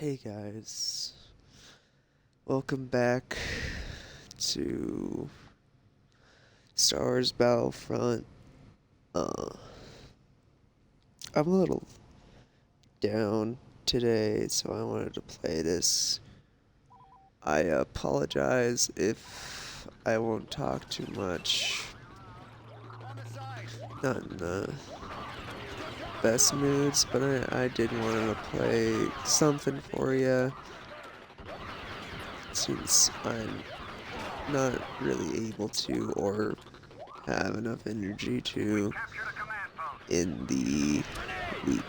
Hey guys, welcome back to Star Wars Battlefront. Uh, I'm a little down today, so I wanted to play this. I apologize if I won't talk too much. Not in the best moods, but I did want to play something for you since I'm not really able to or have enough energy to in the week.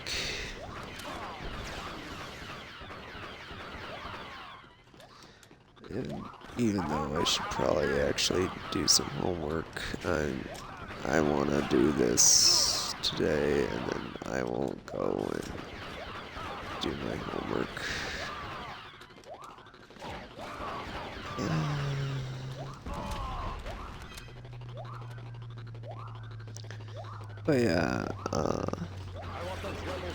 And even though I should probably actually do some homework, I want to do this today, and then I won't go and do my homework. But yeah,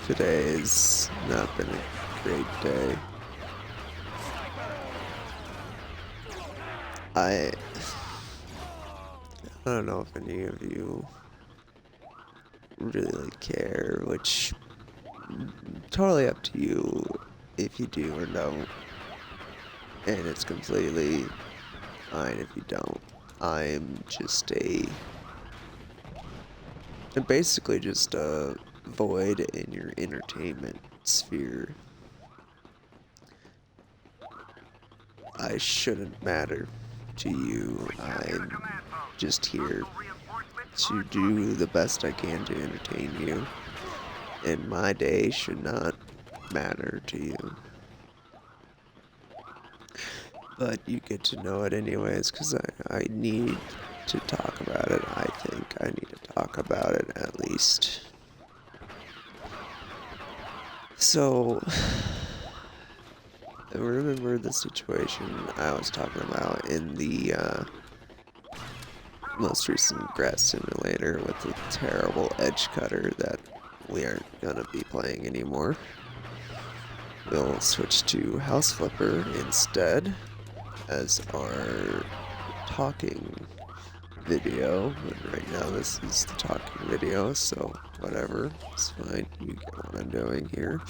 today's not been a great day. I don't know if any of you really care, which totally up to you if you do or don't, and it's completely fine if you don't. I'm basically just a void in your entertainment sphere. I shouldn't matter to you. I'm just here to do the best I can to entertain you, and my day should not matter to you. But you get to know it anyways, because I need to talk about it. I think I need to talk about it at least. So, remember the situation I was talking about in the most recent grass simulator with the terrible edge cutter that we aren't gonna be playing anymore. We'll switch to House Flipper instead as our talking video, but right now this is the talking video, so whatever, it's fine, you get what I'm doing here.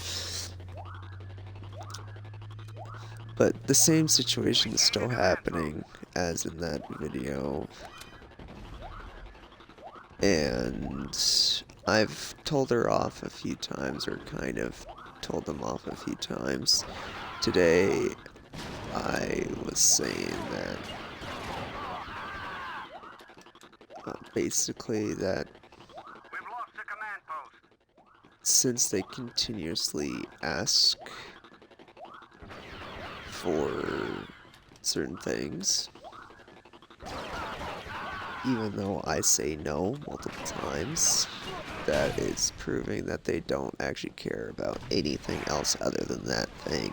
But the same situation is still happening as in that video, and I've told her off a few times, or kind of told them off a few times. Today, I was saying that basically that since they continuously ask for certain things, even though I say no multiple times, that is proving that they don't actually care about anything else other than that thing.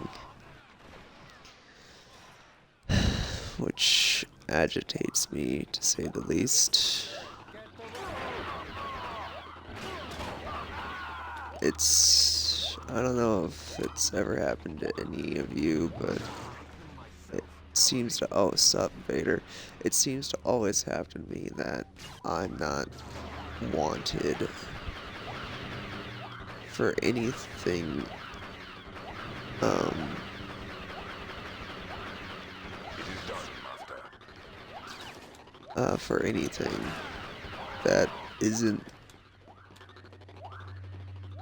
Which agitates me, to say the least. I don't know if it's ever happened to any of you, but it seems to, oh, sup, Vader. It seems to always happen to me that I'm not wanted for anything, for anything that isn't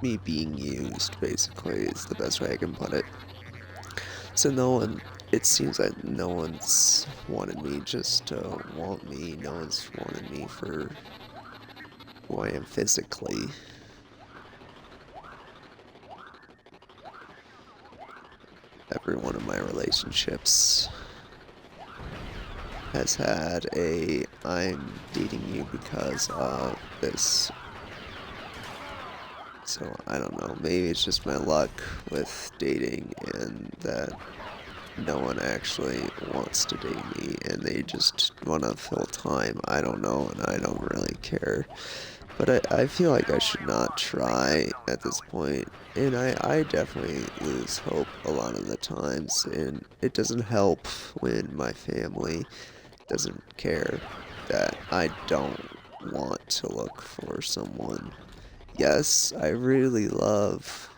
me being used, basically, is the best way I can put it. So it seems like no one's wanted me just to want me, no one's wanted me for who I am physically. Every one of my relationships has had I'm dating you because of this. So I don't know, maybe it's just my luck with dating and that no one actually wants to date me and they just want to fill time. I don't know, and I don't really care. But I feel like I should not try at this point, and I definitely lose hope a lot of the times, and it doesn't help when my family doesn't care that I don't want to look for someone. Yes, I really love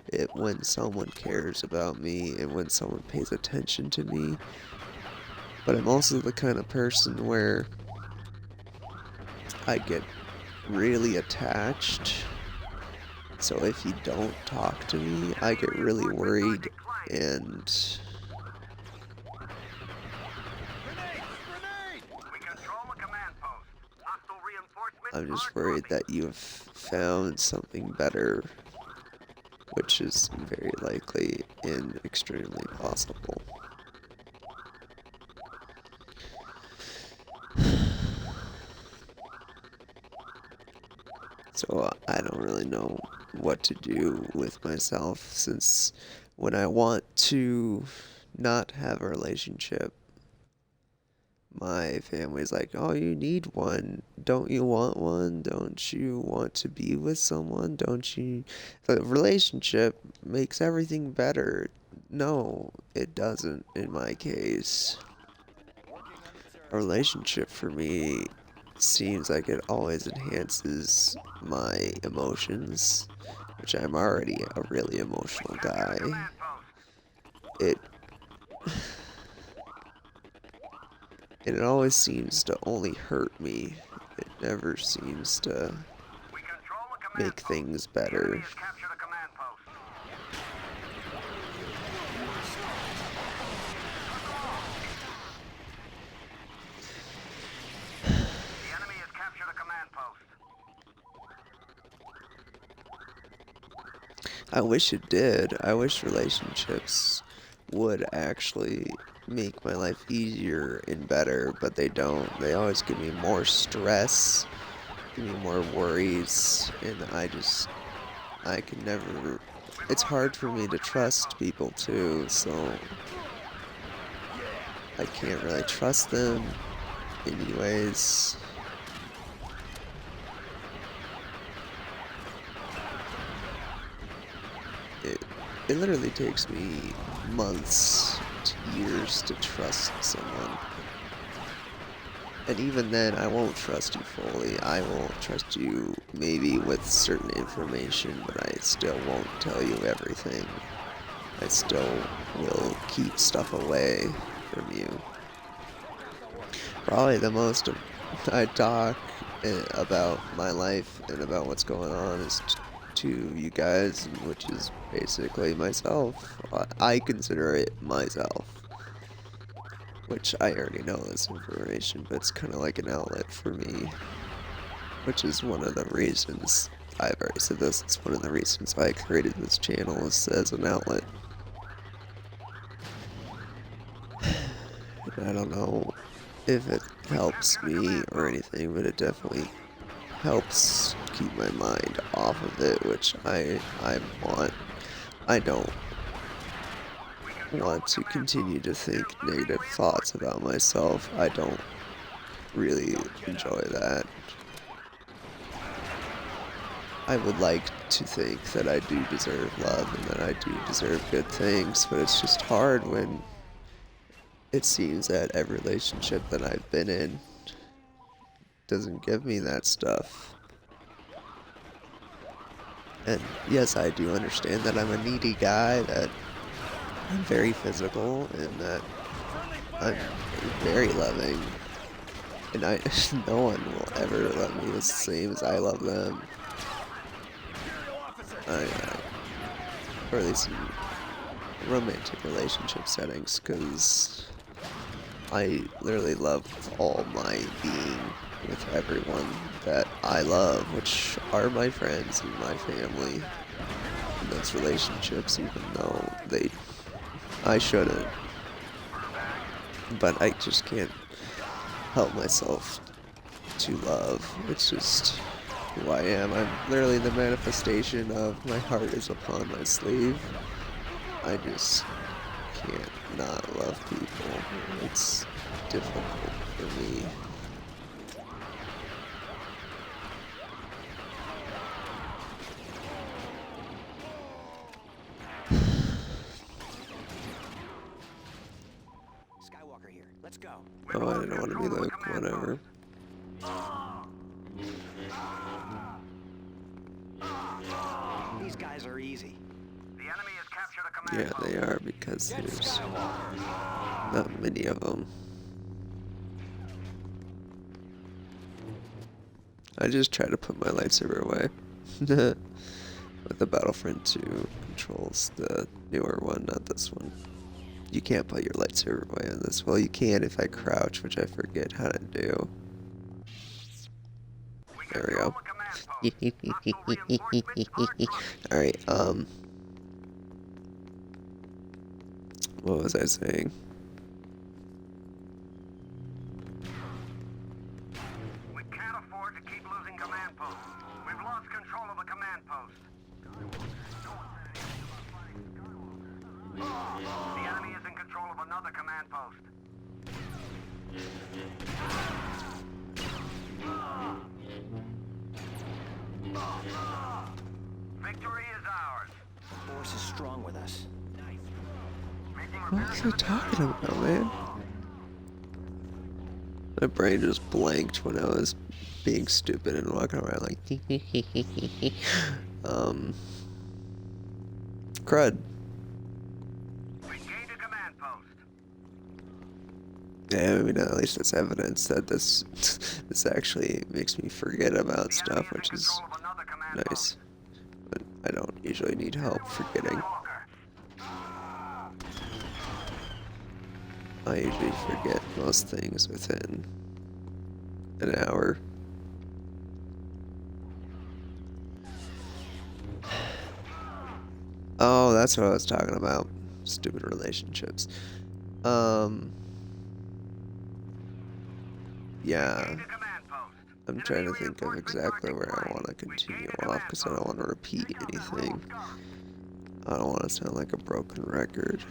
it when someone cares about me and when someone pays attention to me, but I'm also the kind of person where I get really attached. So if you don't talk to me, I get really worried, and I'm just worried that you've found something better, which is very likely and extremely possible. So I don't really know what to do with myself, since when I want to not have a relationship, my family's like, "Oh, you need one. Don't you want one? Don't you want to be with someone? Don't you?" The relationship makes everything better. No, it doesn't in my case. A relationship for me seems like it always enhances my emotions, which I'm already a really emotional guy. It and it always seems to only hurt me. It never seems to make things better. I wish it did. I wish relationships would actually make my life easier and better, but they don't. They always give me more stress, give me more worries, and I can never. It's hard for me to trust people too, so I can't really trust them anyways. It, it literally takes me months to years to trust someone. And even then, I won't trust you fully. I will trust you maybe with certain information, but I still won't tell you everything. I still will keep stuff away from you. Probably the most I talk about my life and about what's going on is to you guys, which is basically myself. I consider it myself, which I already know this information, but it's kind of like an outlet for me, which is one of the reasons. I've already said this. It's one of the reasons why I created this channel is as an outlet. And I don't know if it helps me or anything, but it definitely helps keep my mind off of it, which I want. I don't want to continue to think negative thoughts about myself. I don't really enjoy that. I would like to think that I do deserve love and that I do deserve good things, but it's just hard when it seems that every relationship that I've been in doesn't give me that stuff. And yes, I do understand that I'm a needy guy, that I'm very physical, and that I'm very loving. And no one will ever love me the same as I love them. Or at least in romantic relationship settings, because I literally love all my being with everyone that I love, which are my friends and my family. And those relationships, even though I shouldn't. But I just can't help myself to love. It's just who I am. I'm literally the manifestation of my heart is upon my sleeve. I just can't not love people. It's difficult for me. Oh, I didn't want to be Luke, whatever. These guys are easy. The enemy has captured a command Yeah, post. they are, because there's not many of them. I just try to put my lightsaber away. With the Battlefront 2 controls, the newer one, not this one. You can't put your lightsaber away on this. Well, you can if I crouch, which I forget how to do. There we go. Alright, what was I saying? We can't afford to keep losing command posts. We've lost control of the command post. The enemy is in control of another command post. Victory is ours. The force is strong with us. What was I talking about, man? My brain just blanked when I was being stupid and walking around like crud. We gained a command post. Yeah, I mean, at least it's evidence that this this actually makes me forget about stuff, which is nice. But I don't usually need help forgetting. I usually forget most things within an hour. Oh, that's what I was talking about. Stupid relationships. Yeah. I'm trying to think of exactly where I want to continue off, because I don't want to repeat anything. I don't want to sound like a broken record.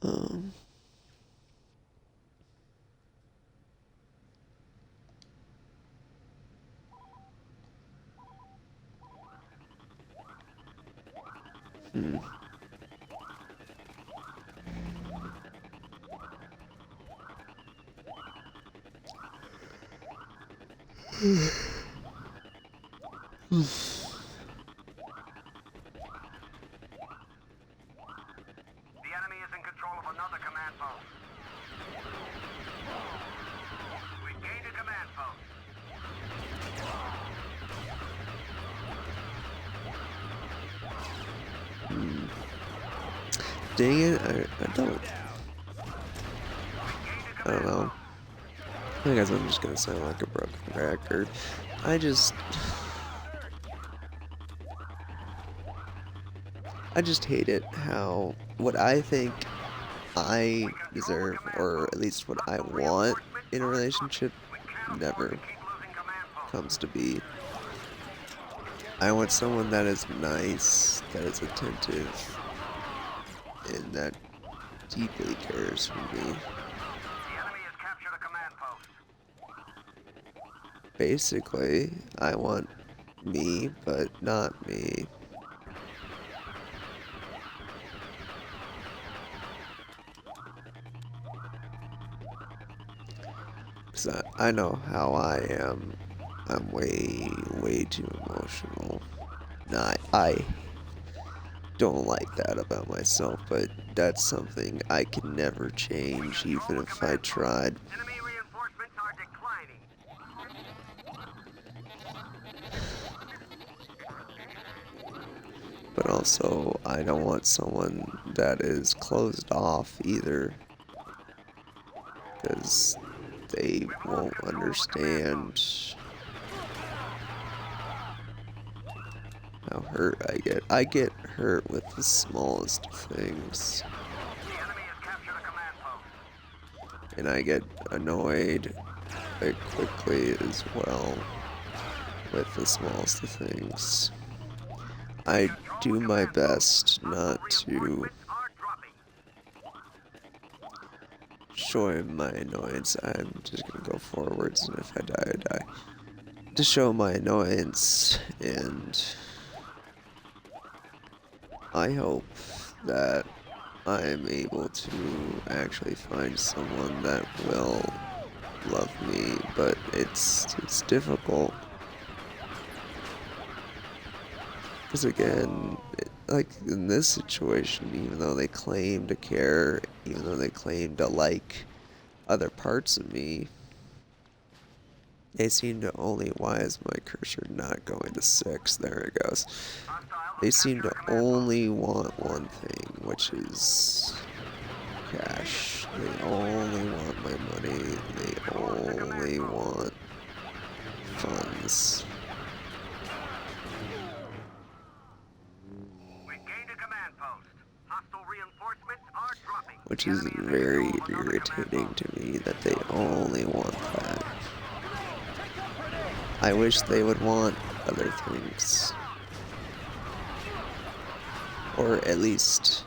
Hmm. The enemy is in control of another command post. We gained a command post. Dang it, I don't know. I guess I'm just gonna sound like a broken record. I just hate it how what I think I deserve, or at least what I want in a relationship, never comes to be. I want someone that is nice, that is attentive, and that deeply cares for me. The enemy has captured a command post. Basically, I want me, but not me. Because I know how I am. I'm way too emotional. Nah, I don't like that about myself, but that's something I can never change, even if I tried. Enemy reinforcements are declining. But also, I don't want someone that is closed off either, because they won't understand how hurt I get. I get hurt with the smallest of things, The enemy has captured a command post. and I get annoyed very quickly as well with the smallest of things. I do my best not to Reinforcements are dropping. show him my annoyance. I'm just gonna go forwards, and if I die, I die. to show my annoyance, and I hope that I'm able to actually find someone that will love me, but it's difficult. Because again, like in this situation, even though they claim to care, even though they claim to like other parts of me, they seem to only, why is my cursor not going to 6? There it goes. They seem to only want one thing, which is cash. They only want my money. They only want funds. We gained a command post. Hostile reinforcements are dropping. Which is very irritating to me that they only want that. I wish they would want other things. Or at least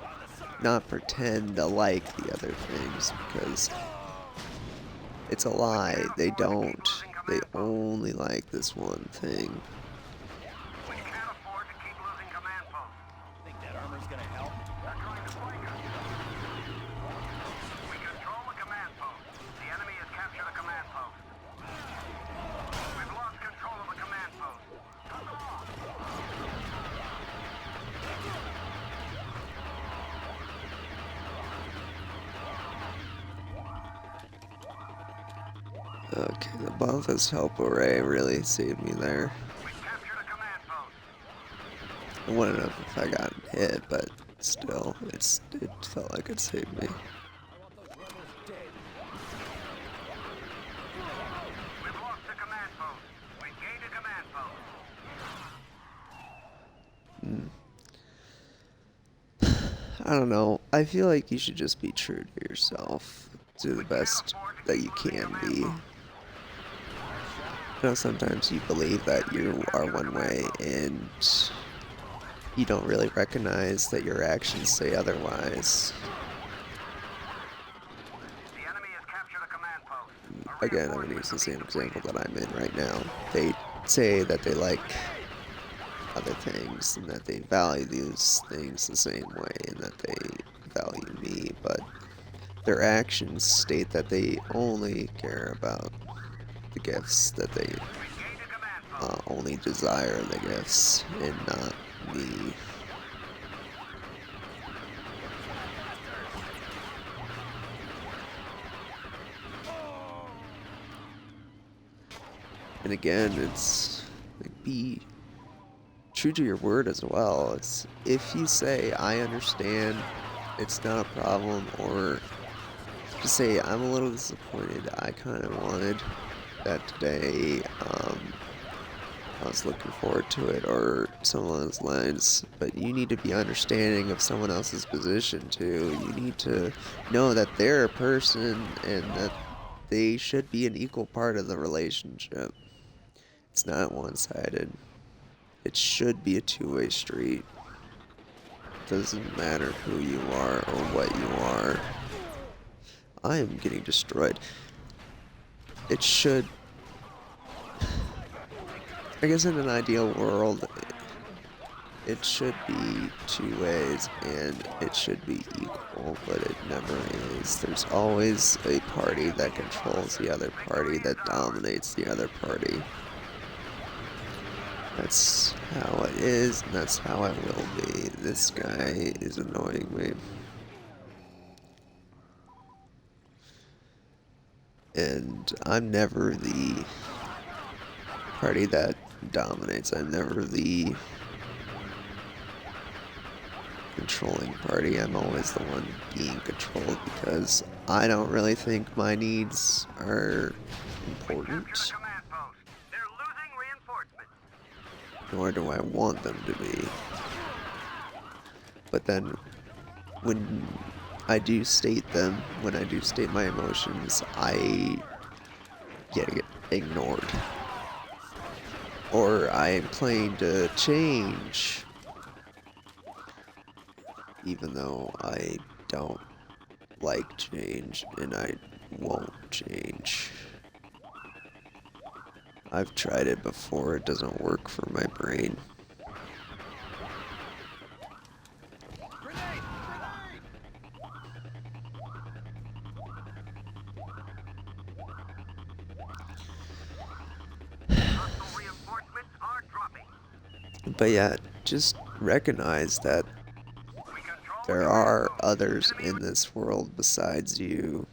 not pretend to like the other things, because it's a lie. They don't. They only like this one thing. We can't afford to keep losing command posts. Think that armor's gonna help? They're trying to flank us. We control the command post. The enemy has captured a command post. We've lost control of the command post. Cut them off. Okay, the Bumpus Help Array really saved me there. We captured a command post. I wouldn't have if I got hit, but still, it felt like it saved me. We've lost the command post. We gained a command post. I don't know. I feel like you should just be true to yourself. Do the best that you can be. You know, sometimes you believe that you are one way and you don't really recognize that your actions say otherwise. The enemy has captured a command post. Again, I'm going to use the same example that I'm in right now. They say that they like other things and that they value these things the same way and that they value me, but their actions state that they only care about the gifts, that they only desire the gifts and not me. And again, it's like, be true to your word as well. It's if you say I understand, it's not a problem, or just say I'm a little disappointed. I kind of wanted that today. I was looking forward to it, or some of those lines. But you need to be understanding of someone else's position too. You need to know that they're a person and that they should be an equal part of the relationship. It's not one-sided. It should be a two-way street. Doesn't matter who you are or what you are. I am getting destroyed. It should... I guess in an ideal world, it should be two ways and it should be equal, but it never is. There's always a party that controls the other party, that dominates the other party. That's how it is, and that's how it will be. This guy is annoying me. And I'm never the party that dominates. I'm never the controlling party. I'm always the one being controlled because I don't really think my needs are important, Command post. They're losing reinforcements. nor do I want them to be. But then when I do state them, when I do state my emotions, I get ignored. Or I am playing to change, even though I don't like change and I won't change. I've tried it before, it doesn't work for my brain. Hostile reinforcements are dropping. But yeah, just recognize that We control the there command are post. others Enemy in this world besides you.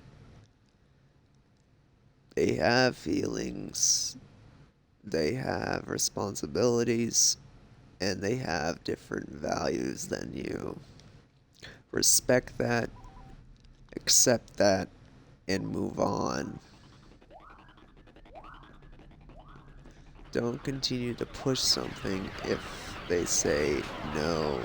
They have feelings, they have responsibilities, and they have different values than you. Respect that, accept that, and move on. Don't continue to push something if they say no,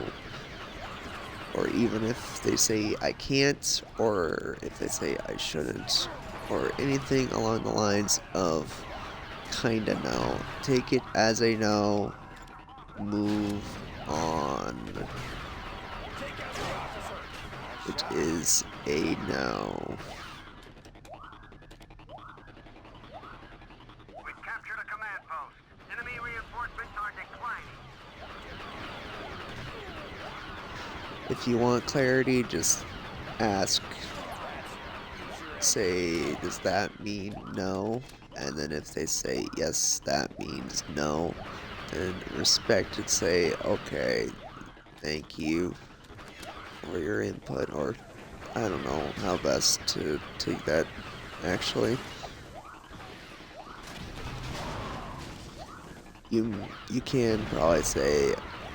or even if they say I can't, or if they say I shouldn't, or anything along the lines of kinda no. Take it as a no, move on. It is a no. We've captured a command post. Enemy reinforcements are declining. If you want clarity, just ask. Say, does that mean no? And then if they say yes, that means no. Then respect it, say, okay, thank you for your input, or I don't know how best to take that actually. You can probably say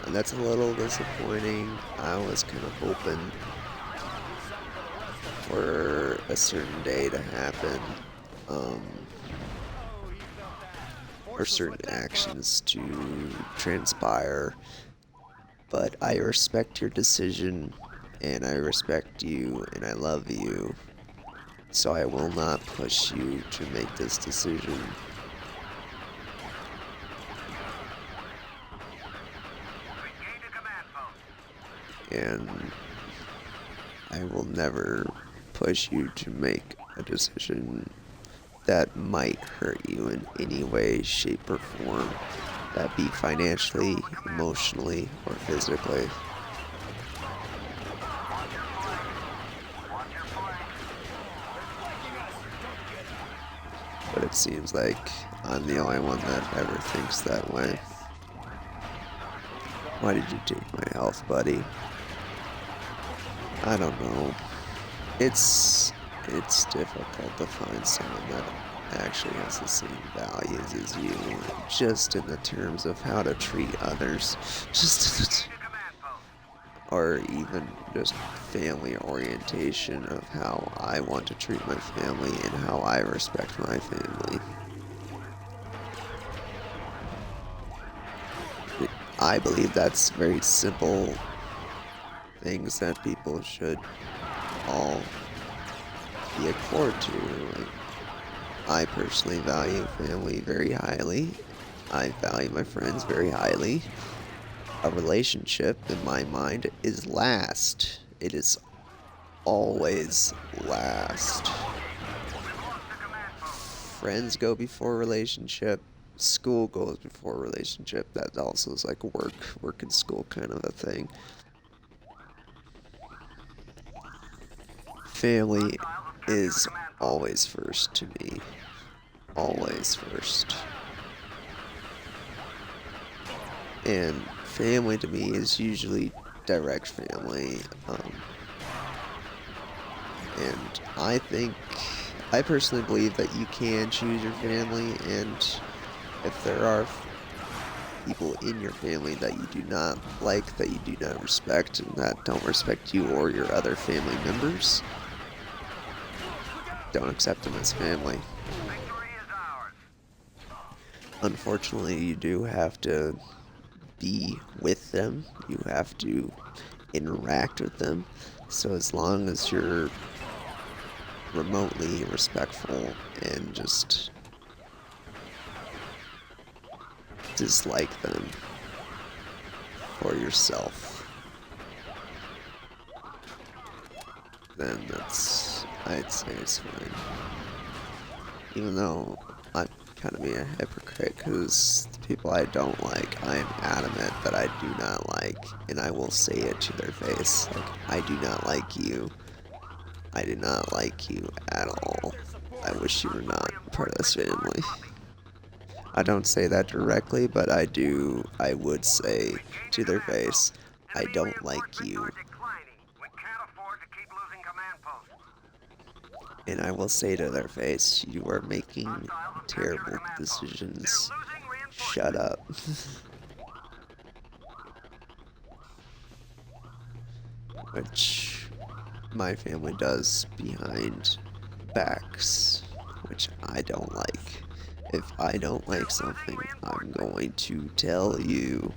that's a little disappointing. I was kind of hoping for a certain day to happen, or certain actions to transpire. But I respect your decision, and I respect you, and I love you. So I will not push you to make this decision. We gained a command post. And I will never push you to make a decision that might hurt you in any way, shape, or form. That be financially, emotionally, or physically. Watch your flank. But it seems like I'm the only one that ever thinks that way. Why did you take my health, buddy? I don't know. It's difficult to find someone that actually has the same values as you, just in the terms of how to treat others, just Gained a command post. or even just family orientation of how I want to treat my family and how I respect my family. I believe that's very simple things that people should all be accord to. Like, I personally value family very highly. I value my friends very highly. A relationship, in my mind, is last. It is always last. Friends go before relationship. School goes before relationship. That also is like work and school kind of a thing. Family is always first to me. Always first. And family to me is usually direct family. And I personally believe that you can choose your family, and if there are people in your family that you do not like, that you do not respect, and that don't respect you or your other family members, don't accept them as family. Victory is ours. Unfortunately, you do have to be with them. You have to interact with them. So as long as you're remotely respectful and just dislike them for yourself, then I'd say it's fine. Even though kind of be a hypocrite because the people I don't like, I am adamant that I do not like, and I will say it to their face. Like, I do not like you. I do not like you at all. I wish you were not part of this family. I don't say that directly, but I would say to their face, I Enemy don't like reinforcements you. are declining. We can't afford to keep losing command posts. And I will say to their face, you are making Hostiles have captured the terrible command post. decisions. They're losing reinforcements. Shut up. Which my family does behind backs, which I don't like. If I don't like something, I'm going to tell you.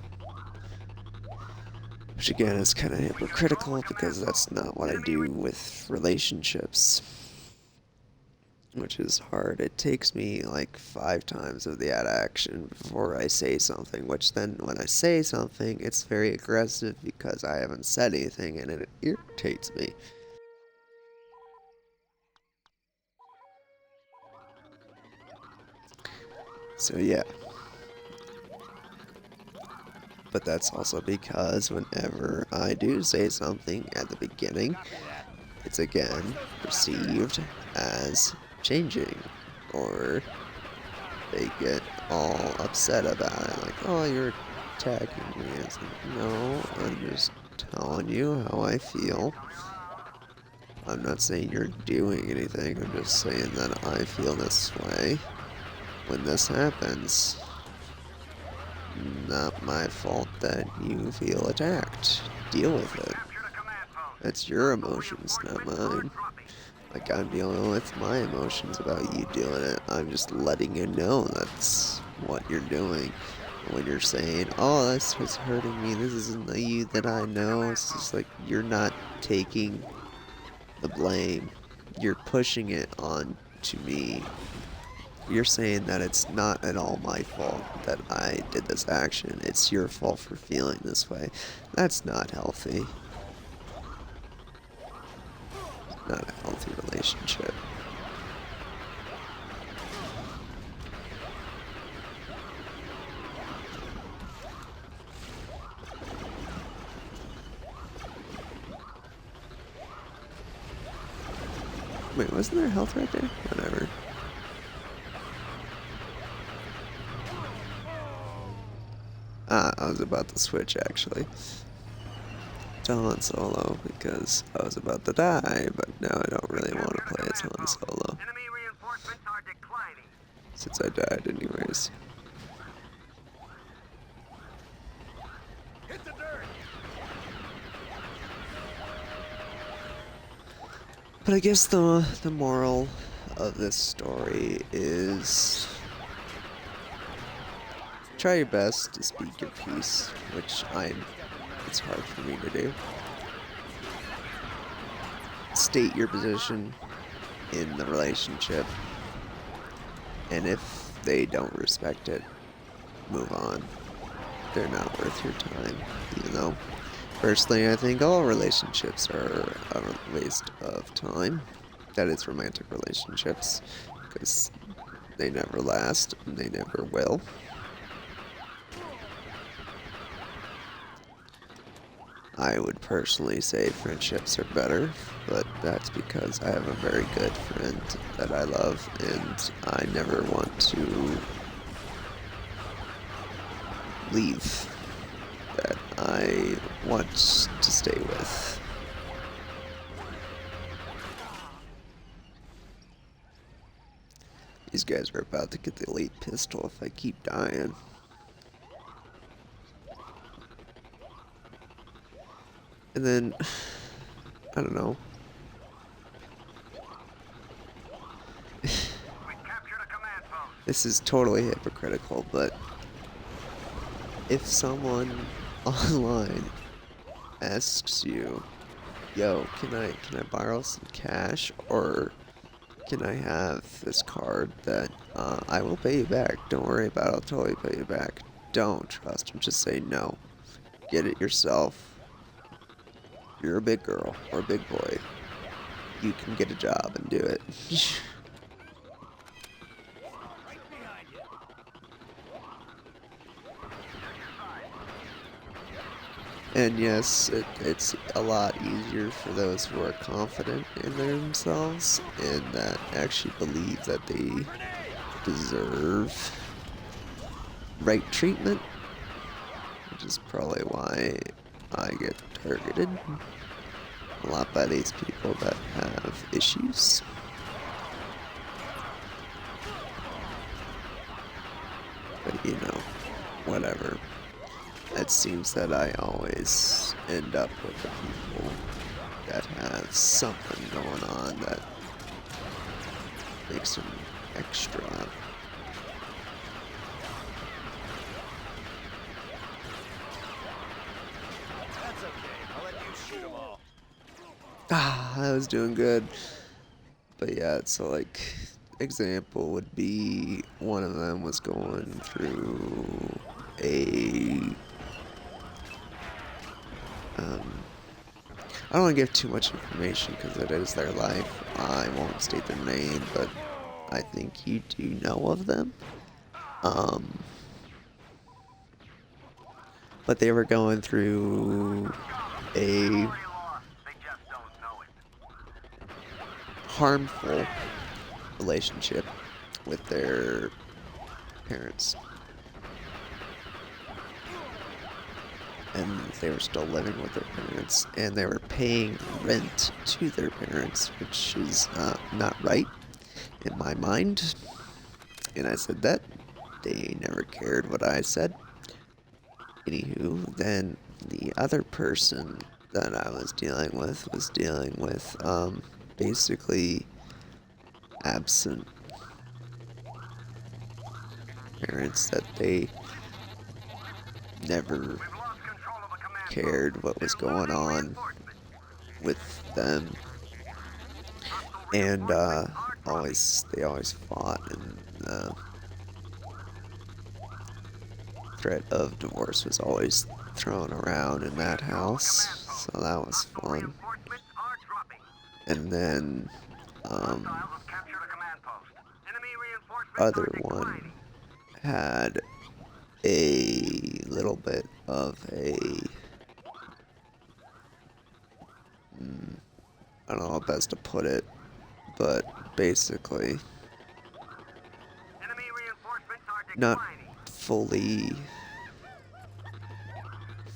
Which again is kind of hypocritical because that's not what I do with relationships. Which is hard. It takes me like 5 times of the action before I say something, which then when I say something, it's very aggressive because I haven't said anything and it irritates me. So yeah. But that's also because whenever I do say something at the beginning, it's again perceived as changing, or they get all upset about it, like, oh, you're attacking me. It's like, no, I'm just telling you how I feel. I'm not saying you're doing anything, I'm just saying that I feel this way when this happens. Not my fault that you feel attacked. Deal with it. Captured a command post. That's your emotions, not mine. Like, I'm dealing with my emotions about you doing it. I'm just letting you know that's what you're doing. When you're saying, oh, that's what's hurting me, this isn't the you that I know, it's just like, you're not taking the blame. You're pushing it on to me. You're saying that it's not at all my fault that I did this action. It's your fault for feeling this way. That's not healthy. Not a healthy relationship. Wait, wasn't there health right there? Whatever. Ah, I was about to switch actually to Han Solo because I was about to die, but now I don't really want to play as Han Solo Enemy reinforcements are declining. since I died anyways. Hit the dirt. But I guess the moral of this story is try your best to speak your piece, which it's hard for me to do. State your position in the relationship, and if they don't respect it, move on. They're not worth your time, even though personally I think all relationships are a waste of time. That is romantic relationships, because they never last and they never will. I would personally say friendships are better, but that's because I have a very good friend that I love, and I never want to leave, that I want to stay with. These guys are about to get the elite pistol if I keep dying. And then, I don't know. We captured a command post. This is totally hypocritical, but if someone online asks you, yo, can I borrow some cash, or can I have this card that I will pay you back, don't worry about it, I'll totally pay you back. Don't trust them, just say no. Get it yourself. You're a big girl or a big boy. You can get a job and do it. Right behind you. And yes, it's a lot easier for those who are confident in themselves and that actually believe that they deserve right treatment, which is probably why I get targeted a lot by these people that have issues. But you know, whatever. It seems that I always end up with the people that have something going on that makes them extra. That's okay. I'll let you shoot them all. I was doing good. But yeah, so like, example would be one of them was going through a I don't want to give too much information because it is their life. I won't state their name, but I think you do know of them. But they were going through a Already lost. They just don't know it. harmful relationship with their parents. And they were still living with their parents, and they were paying rent to their parents, which is not right in my mind. And I said that. They never cared what I said. Anywho, then the other person that I was dealing with basically absent parents that they never We've lost control of the command cared what was going on with them, and they always fought, and the threat of divorce was always thrown around in that house, so that was fun. Reinforcements are dropping. And then Hostiles have captured a command post. Enemy reinforcements other are one declining. had a little bit of a I don't know how best to put it, but basically Enemy reinforcements are not declining. fully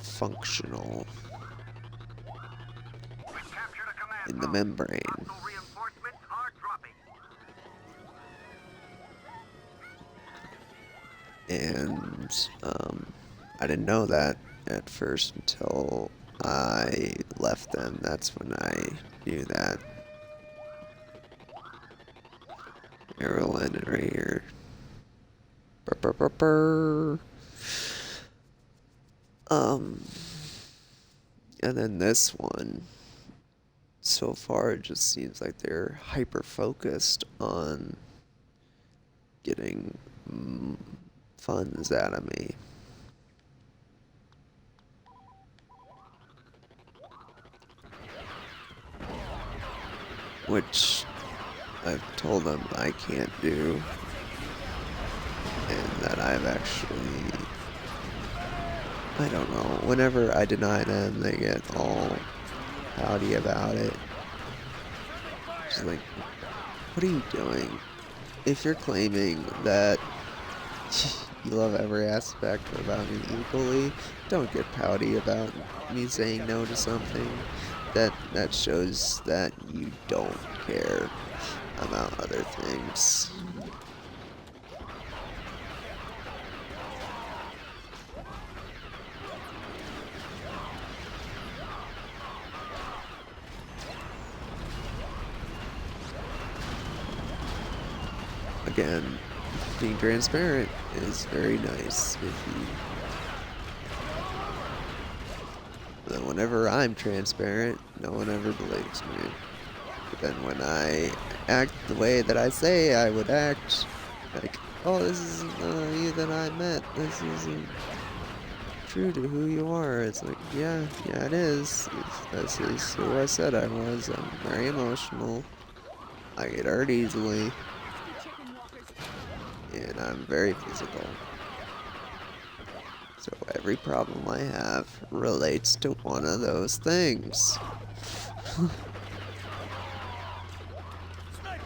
functional We've captured a command in the post. membrane. Hostile reinforcements are dropping. And I didn't know that at first until I left them. That's when I knew that. Here, we'll end it right here. Brr, brr, brr, brr. And then this one, so far it just seems like they're hyper focused on getting funds out of me. Which I've told them I can't do, and that I've actually, I don't know, whenever I deny them, they get all pouty about it. Just like, what are you doing? If you're claiming that you love every aspect about me equally, don't get pouty about me saying no to something. That shows that you don't care about other things. Again, being transparent is very nice if you. Then whenever I'm transparent, no one ever believes me. But then when I act the way that I say I would act, like, oh, this isn't you that I met. This isn't true to who you are. It's like, yeah, it is. This is who I said I was. I'm very emotional. I get hurt easily. And I'm very physical. So every problem I have relates to one of those things.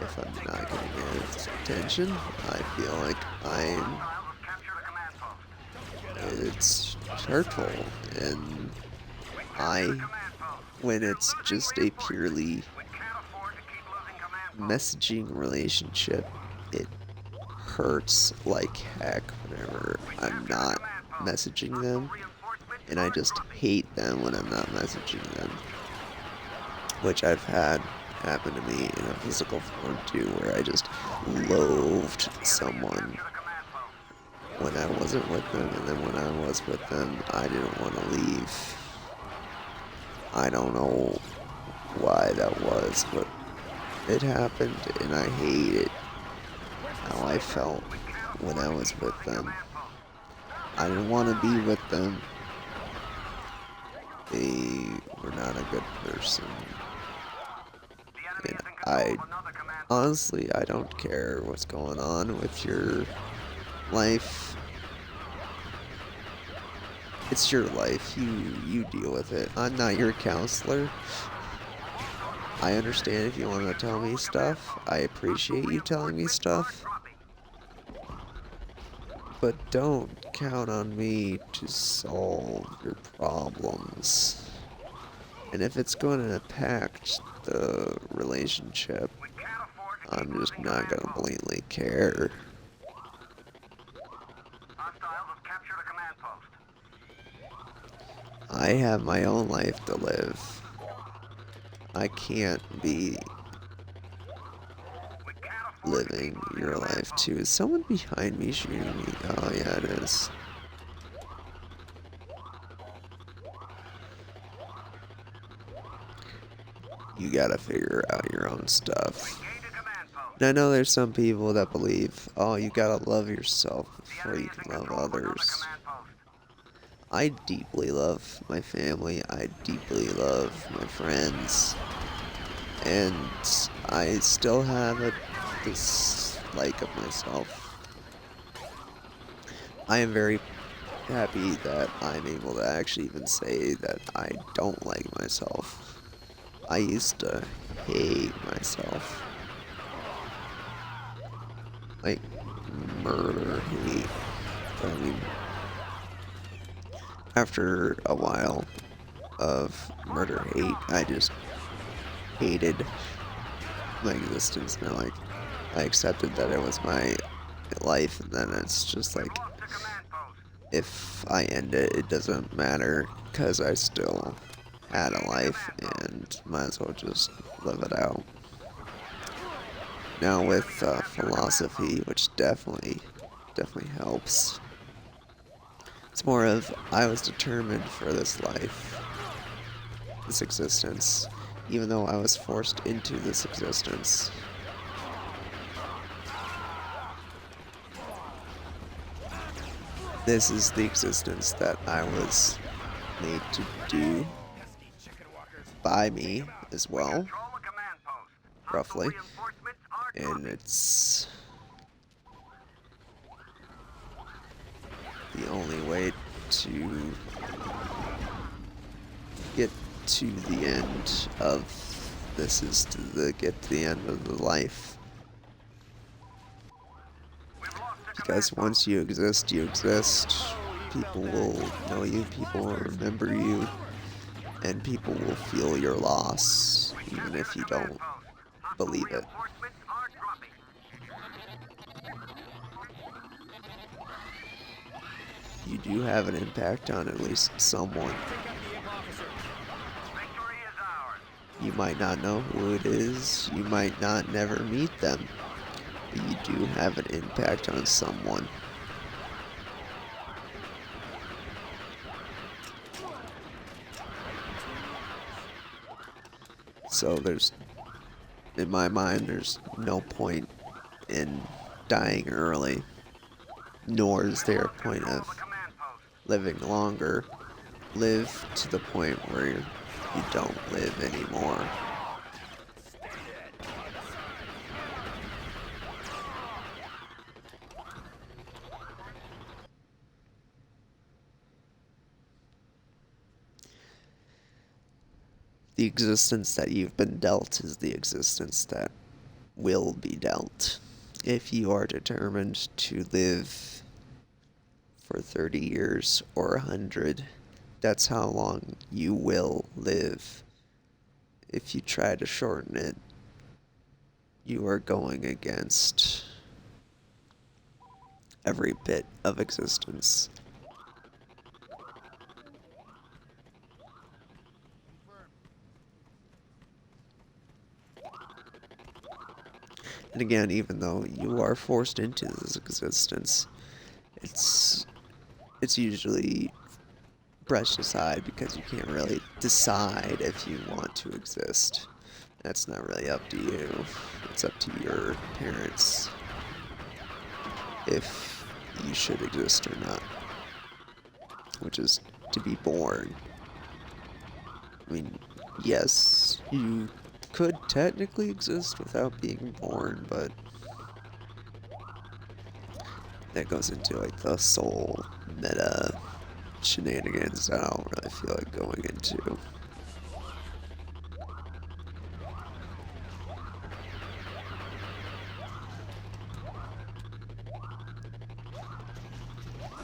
If I'm not getting its attention, I feel like I'm. It's hurtful, and when it's just a purely messaging relationship, it hurts like heck whenever I'm not messaging them, and I just hate them when I'm not messaging them, which I've had happen to me in a physical form too, where I just loathed someone when I wasn't with them, and then when I was with them, I didn't want to leave. I don't know why that was, but it happened, and I hate it. How I felt when I was with them. I didn't want to be with them. They were not a good person. And honestly, I don't care what's going on with your life. It's your life. You deal with it. I'm not your counselor. I understand if you want to tell me stuff. I appreciate you telling me stuff. But don't count on me to solve your problems. And if it's going to impact the relationship, I'm just not going to blatantly care. I have my own life to live. I can't be living your life too. Is someone behind me shooting me? Oh yeah, it is. You gotta figure out your own stuff. And I know there's some people that believe, oh, you gotta love yourself before you can love others. I deeply love my family. I deeply love my friends. And I still have a dislike of myself. I am very happy that I'm able to actually even say that I don't like myself. I used to hate myself. Like, murder hate. But I mean, after a while of murder hate, I just hated my existence. Now, like, I accepted that it was my life, and then it's just like, if I end it, it doesn't matter, because I still had a life, and might as well just live it out. Now with philosophy, which definitely helps, it's more of, I was determined for this life, this existence, even though I was forced into this existence. This is the existence that I was made to do by me as well, roughly. And it's the only way to get to the end of this, is to get to the end of the life. Because once you exist, you exist. People will know you, people will remember you, and people will feel your loss, even if you don't believe it. You do have an impact on at least someone. You might not know who it is, you might not never meet them, but you do have an impact on someone. So in my mind, there's no point in dying early, nor is there a point of living longer. Live to the point where you don't live anymore. the existence that you've been dealt is the existence that will be dealt. If you are determined to live for 30 years or 100, that's how long you will live. If you try to shorten it, you are going against every bit of existence. And again, even though you are forced into this existence, it's usually brushed aside because you can't really decide if you want to exist. That's not really up to you. It's up to your parents if you should exist or not. Which is to be born. I mean, yes, you could technically exist without being born, but that goes into like the soul meta shenanigans that I don't really feel like going into.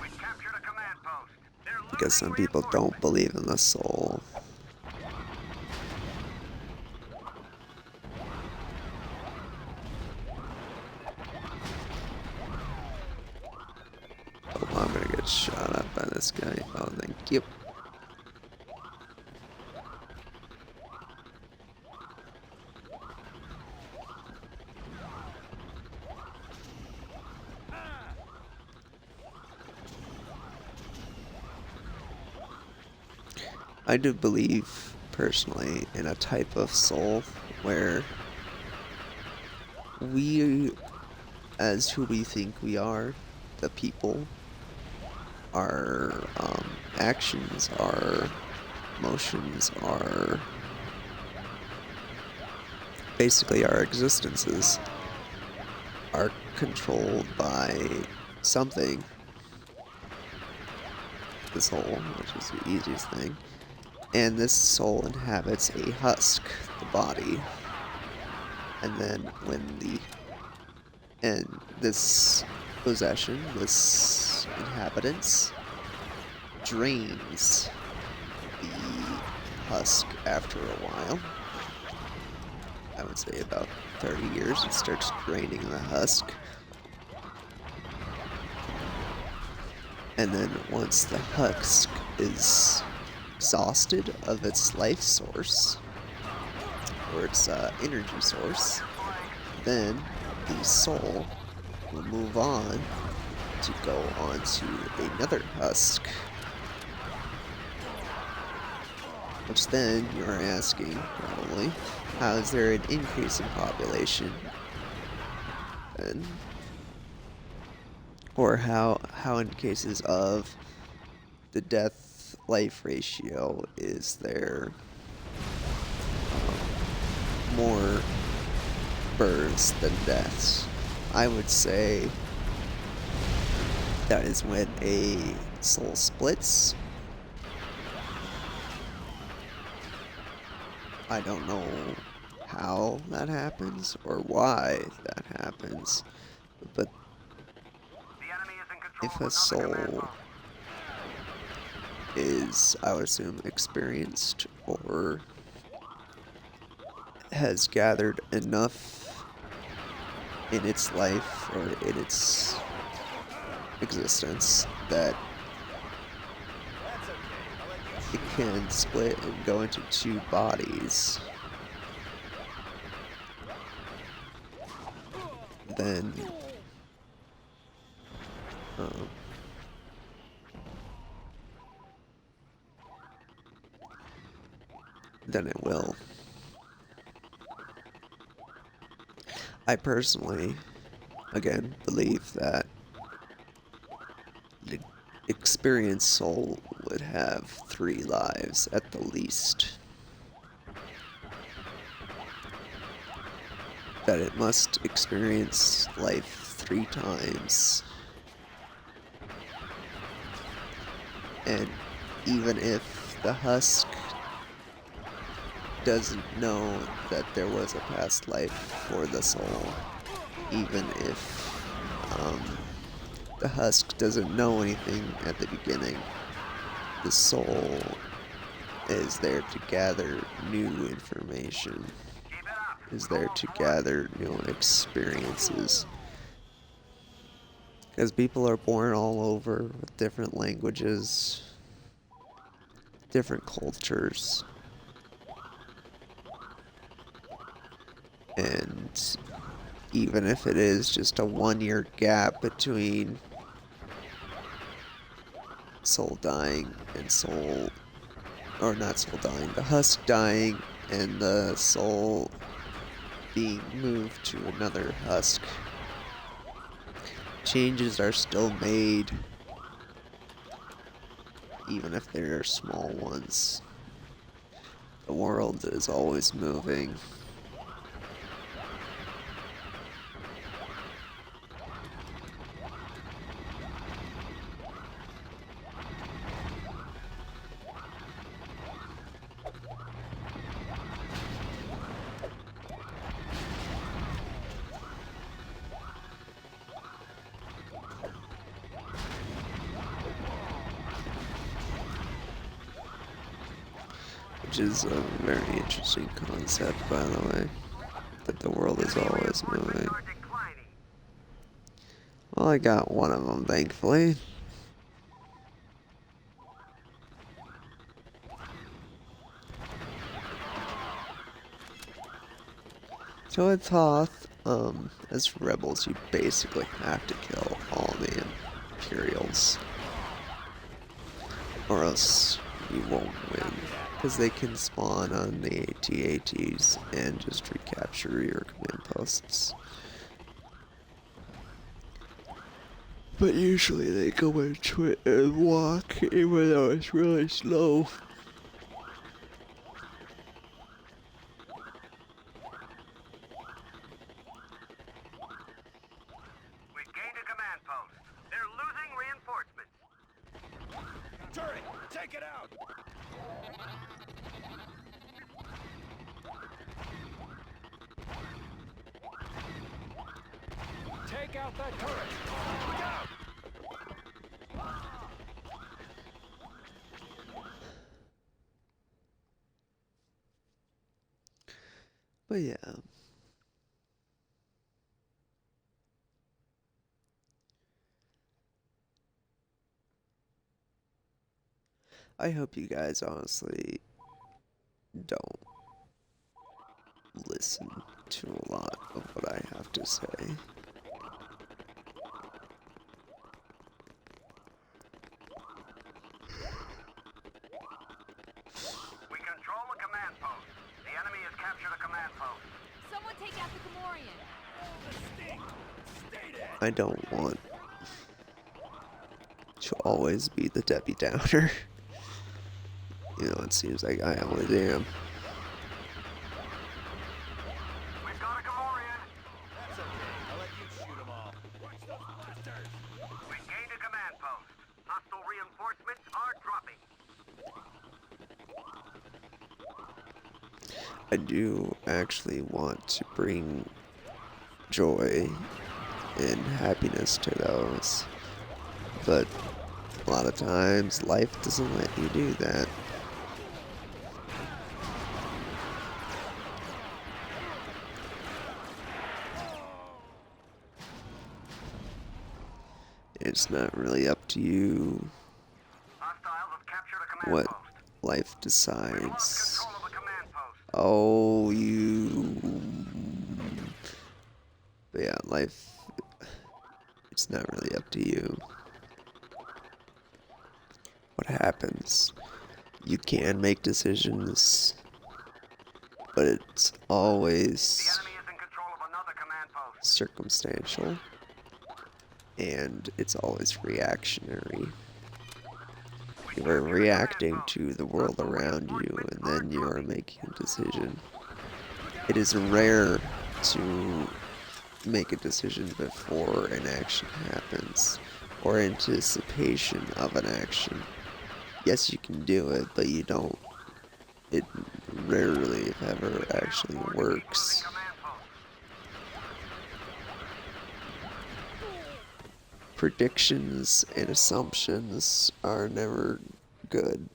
We've captured a command post. They're Because some losing people don't believe in the soul. Oh, I'm gonna get shot up by this guy. Oh, thank you. I do believe, personally, in a type of soul where we, as who we think we are, the people, our actions, our emotions, our basically our existences are controlled by something. The soul, which is the easiest thing. And this soul inhabits a husk, the body. And then when this possession, this inhabitants, drains the husk after a while. I would say about 30 years, it starts draining the husk. And then once the husk is exhausted of its life source, or its energy source, then the soul will move on to go on to another husk. Which then you're asking, probably, how is there an increase in population? Then, or how in cases of the death-life ratio is there more births than deaths? I would say that is when a soul splits. I don't know how that happens or why that happens, but The enemy is in control if of a another command soul post. is, I would assume, experienced or has gathered enough in its life or in its existence that That's okay. I'll let you it can split and go into two bodies, then um, then it will. I personally, again, believe that the experienced soul would have 3 lives at the least. That it must experience life 3 times. And even if the husk doesn't know that there was a past life for the soul, even if the husk doesn't know anything at the beginning. The soul is there to gather new information, Keep it up. is there to gather new experiences. Because people are born all over with different languages, different cultures, and even if it is just a 1 year gap between soul dying and soul, or not soul dying, the husk dying and the soul being moved to another husk, changes are still made, even if they're small ones. The world is always moving. Which is a very interesting concept, by the way, that the world is always moving. Are declining. Well, I got one of them, thankfully. So with Hoth, as rebels, you basically have to kill all the Imperials, or else you won't win. Because they can spawn on the AT-ATs and just recapture your command posts. But usually they go into it and walk, even though it's really slow. We've gained a command post. They're losing reinforcements. Turret, take it out! Take out that turret! Look out! But yeah. I hope you guys honestly don't listen to a lot of what I have to say. We control the command post. The enemy has captured a command post. Someone take out the Gamorrean. I don't want to always be the Debbie Downer. You know, it seems like I always am. We've got a Gamorrean. That's okay. I'll let you shoot them all. Watch those blasters! We've gained a command post. Hostile reinforcements are dropping. I do actually want to bring joy and happiness to those, but a lot of times life doesn't let you do that. It's not really up to you Hostiles have captured a command what post. life We've lost decides. control of the command post. Oh, But yeah, life, it's not really up to you. What happens? You can make decisions, but it's The always enemy is in control of another command post. circumstantial, and it's always reactionary. You are reacting to the world around you, and then you are making a decision. It is rare to make a decision before an action happens, or anticipation of an action. Yes, you can do it, but you don't it rarely, if ever, actually works. Command post. Predictions and assumptions are never good.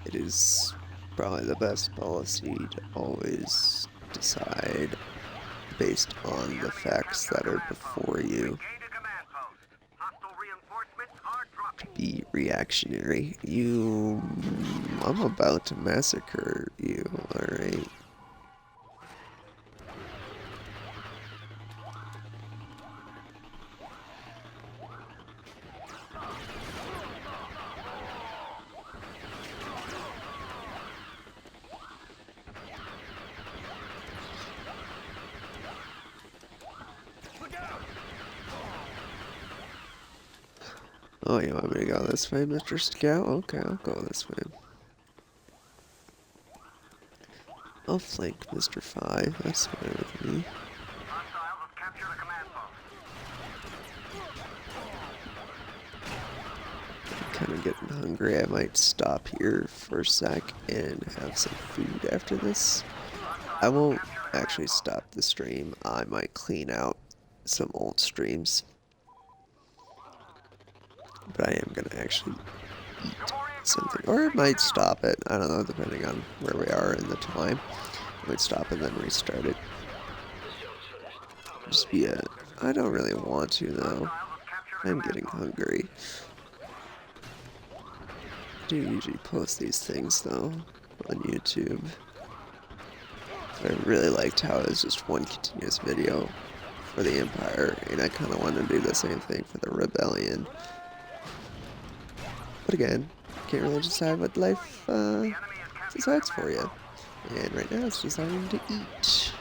It is probably the best policy to always decide based on the facts that are before you. Gained a command post. Hostile reinforcements are dropping. Be reactionary. I'm about to massacre you, alright? Oh, you want me to go this way, Mr. Scout? Okay, I'll go this way. I'll flank Mr. 5. That's fine with me. Hostiles have captured a command post. I'm kind of getting hungry. I might stop here for a sec and have some food after this. I won't actually stop the stream. I might clean out some old streams. But I am going to actually eat something. Or I might stop it. I don't know, depending on where we are in the time. I might stop and then restart it. Just be a... I don't really want to, though. I'm getting hungry. I do usually post these things, though, on YouTube. But I really liked how it was just one continuous video for the Empire, and I kind of want to do the same thing for the Rebellion. But again, can't really decide what life decides for you. And right now it's deciding to eat. It's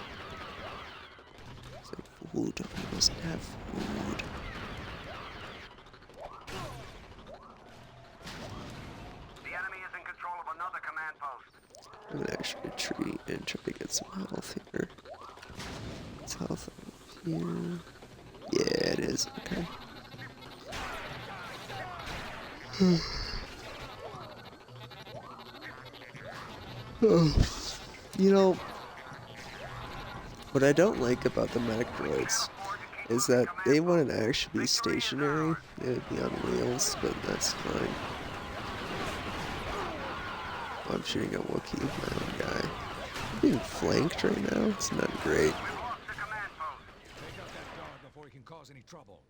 like food, we must have food. The enemy is in control of another command post. I'm gonna actually retreat and try to get some health here. What's health here? Yeah, it is. Okay. You know, what I don't like about the medic droids is that they wouldn't actually be stationary. They would be on wheels, but that's fine. Oh, I'm shooting a Wookiee, my own guy. I'm being flanked right now. It's not great. We've lost the command post. Take out that dog before he can cause any trouble.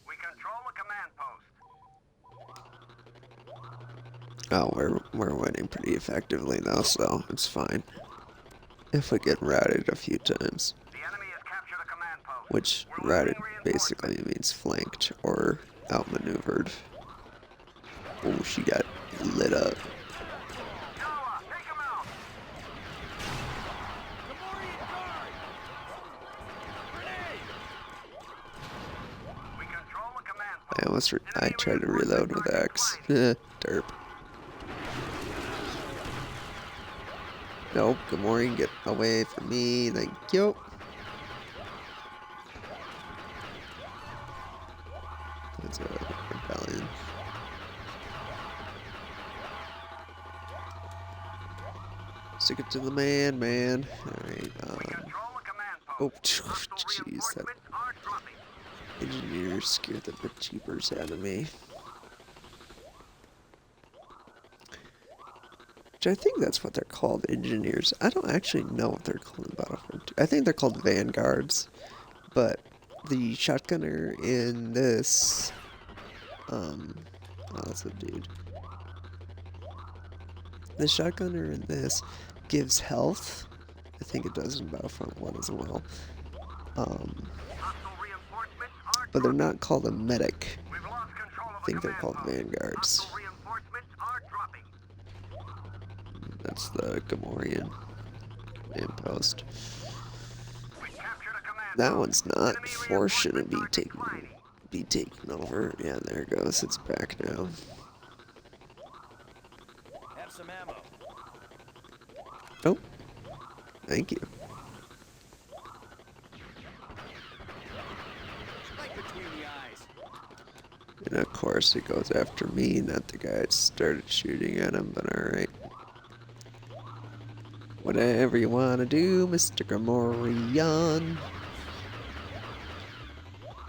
We control the command post. Oh, we're winning pretty effectively though, so it's fine. If we get routed a few times. The enemy has captured a command post. Which routed basically means flanked or outmaneuvered. Oh, she got lit up. Noah, take him out. Gamorrean guard! Grenade! We control the command post. I tried to reload with X. Derp. Nope, Gamorrean, get away from me, thank you. That's a rebellion. Stick it to the man. Alright, We control the command post. oh, Hostile jeez, that reinforcements are dropping. engineer scared the bejeepers out of me. Which I think that's what they're called, engineers. I don't actually know what they're called in Battlefront 2. I think they're called vanguards, but the shotgunner in this, oh, that's a dude. The shotgunner in this gives health. I think it does in Battlefront 1 as well. Hostile reinforcements are But they're not called a medic. We've lost control of I think the they're command called post. vanguards. Hostile reinforcements are dropping. That's the Gamorrean command post. We captured a command That one's not. Enemy 4 shouldn't reinforcements are declining. be taken over. Yeah, there it goes. It's back now. Have some ammo. Oh, thank you. Right between the eyes. And of course it goes after me, not the guy that started shooting at him, but alright. Whatever you wanna do, Mr. Gamorrean.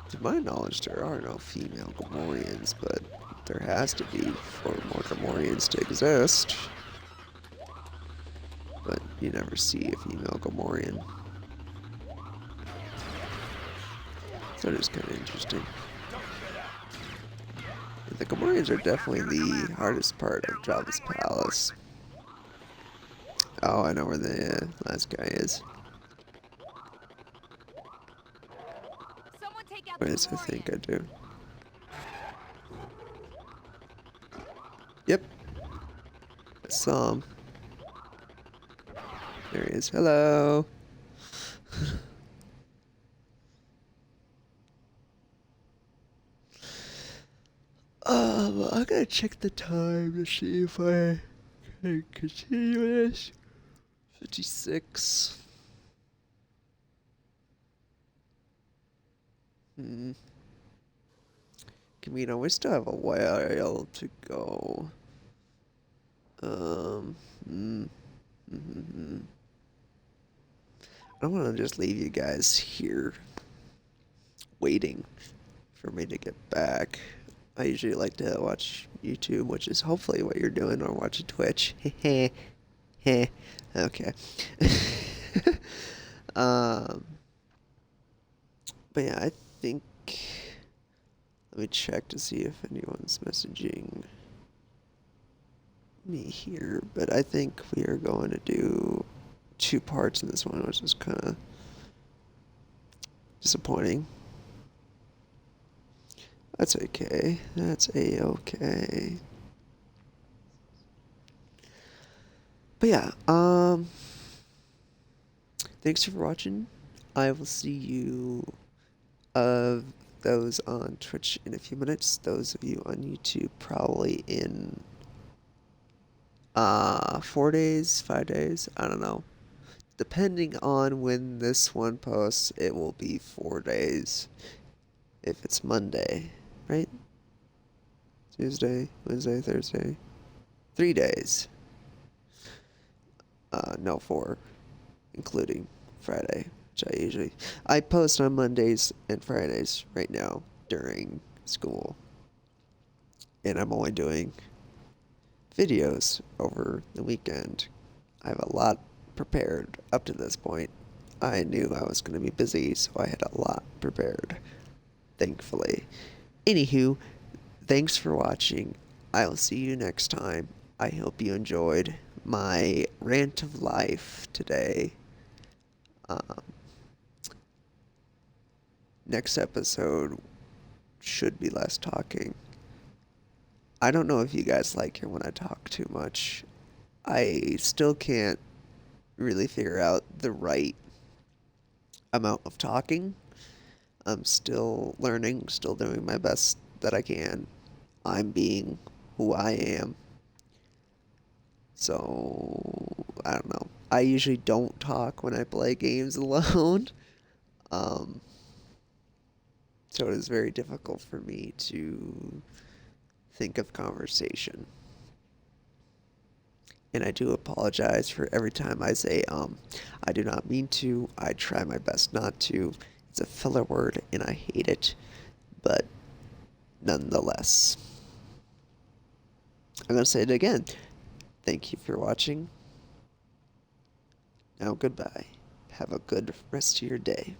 To my knowledge, there are no female Gamorreans, but there has to be for more Gamorreans to exist. But you never see a female Gamorrean. So it is kind of interesting. The Gamorreans are definitely the hardest part of Jabba's palace. Oh, I know where the last guy is. Someone take out Where the is I think Gamorrean. I do. Yep. I saw him. There he is. Hello. I gotta check the time to see if I can continue this. 56. Kamino, we still have a while to go. I don't want to just leave you guys here waiting for me to get back. I usually like to watch YouTube, which is hopefully what you're doing, or watching Twitch. Heh heh. Okay. um, but yeah, I think. Let me check to see if anyone's messaging me here. But I think we are going to do 2 parts in this one, which is kind of disappointing. That's okay. That's a-okay. But yeah, thanks for watching. I will see you, those on Twitch in a few minutes. Those of you on YouTube probably in, 4 days, 5 days, I don't know. Depending on when this one posts, it will be 4 days. If it's Monday, right? Tuesday, Wednesday, Thursday. 3 days. No, 4, including Friday, which I post on Mondays and Fridays right now during school. And I'm only doing videos over the weekend. I have a lot prepared up to this point. I knew I was going to be busy, so I had a lot prepared, thankfully. Anywho, thanks for watching. I will see you next time. I hope you enjoyed my rant of life today. Next episode should be less talking. I don't know if you guys like it when I talk too much. I still can't really figure out the right amount of talking. I'm still learning, still doing my best that I can. I'm being who I am. So, I don't know. I usually don't talk when I play games alone. So it is very difficult for me to think of conversation. And I do apologize for every time I say, I do not mean to. I try my best not to. It's a filler word and I hate it. But nonetheless, I'm going to say it again. Thank you for watching. Now goodbye. Have a good rest of your day.